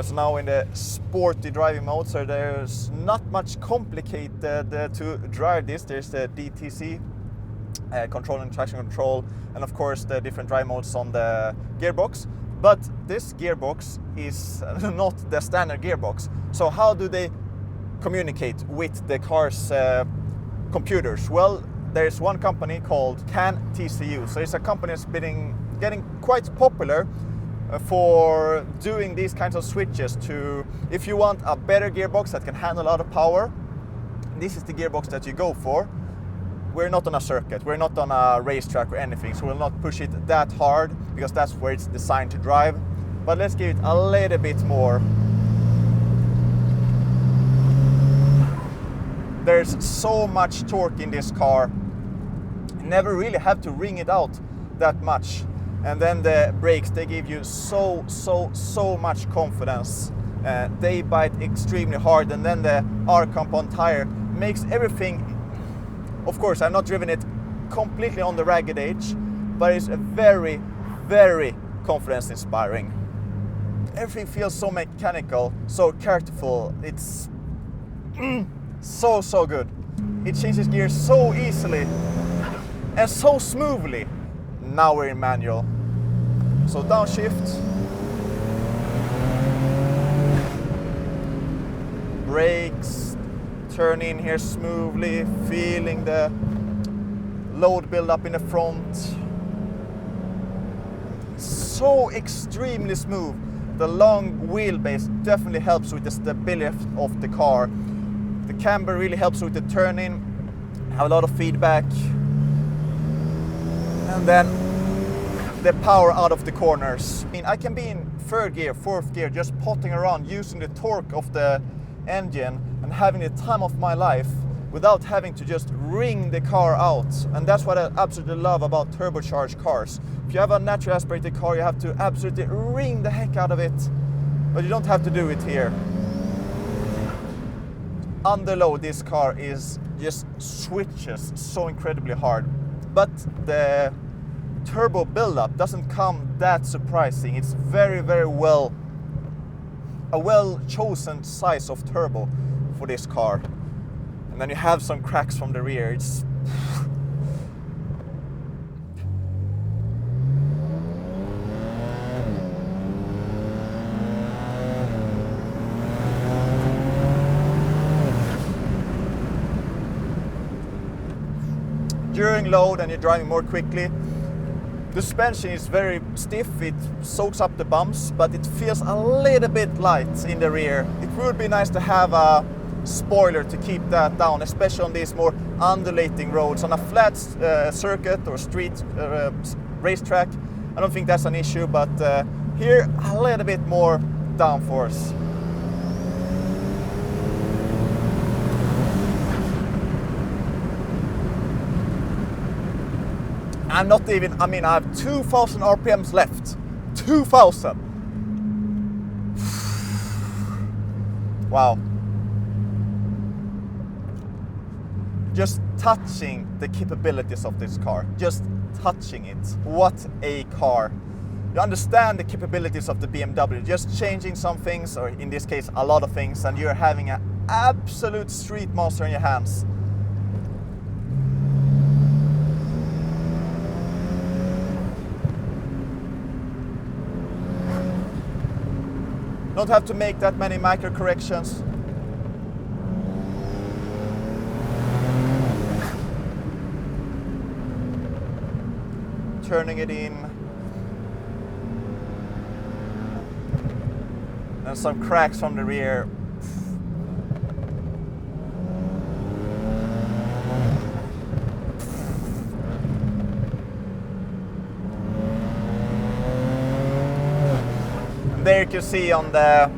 So now in the sporty driving mode, so there's not much complicated to drive this. There's the DTC, control and traction control, and of course the different drive modes on the gearbox. But this gearbox is not the standard gearbox. So how do they communicate with the car's computers? Well, there's one company called CAN TCU. So it's a company that's been getting quite popular for doing these kinds of switches to, if you want a better gearbox that can handle a lot of power, this is the gearbox that you go for. We're not on a circuit, we're not on a racetrack or anything, so we'll not push it that hard because that's where it's designed to drive. But let's give it a little bit more. There's so much torque in this car. You never really have to wring it out that much. And then the brakes, they give you so much confidence. They bite extremely hard, and then the R-compound tire makes everything. Of course, I've not driven it completely on the ragged edge, but it's very, very confidence inspiring. Everything feels so mechanical, so characterful. It's so good. It changes gears so easily and so smoothly. Now we're in manual. So downshift. Brakes. Turn in here smoothly, feeling the load build up in the front. So extremely smooth. The long wheelbase definitely helps with the stability of the car. The camber really helps with the turning. Have a lot of feedback. And then the power out of the corners. I mean, I can be in third gear, fourth gear, just potting around using the torque of the engine and having the time of my life without having to just wring the car out. And that's what I absolutely love about turbocharged cars. If you have a naturally aspirated car, you have to absolutely wring the heck out of it, but you don't have to do it here. Under load, this car is just switches so incredibly hard, but the turbo buildup doesn't come that surprising. It's very well, a well chosen size of turbo for this car. And then you have some cracks from the rear. It's during load and you're driving more quickly, the suspension is very stiff, it soaks up the bumps, but it feels a little bit light in the rear. It would be nice to have a spoiler to keep that down, especially on these more undulating roads. On a flat circuit or street racetrack, I don't think that's an issue, but here a little bit more downforce. I'm not even, I mean, I have 2,000 RPMs left. 2,000! Wow. Just touching the capabilities of this car. Just touching it. What a car. You understand the capabilities of the BMW. Just changing some things, or in this case, a lot of things, and you're having an absolute street monster in your hands. Don't have to make that many micro corrections. Turning it in. And some cracks from the rear. There you can see on the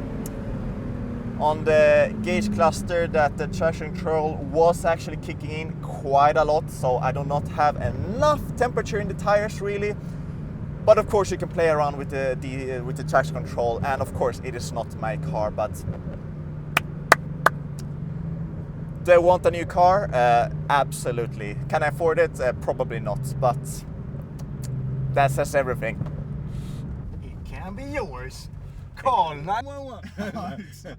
gauge cluster that the traction control was actually kicking in quite a lot, so I do not have enough temperature in the tires really. But of course you can play around with the traction control, and of course it is not my car, but do I want a new car? Absolutely. Can I afford it? Probably not, but that says everything. It can be yours. Call 911.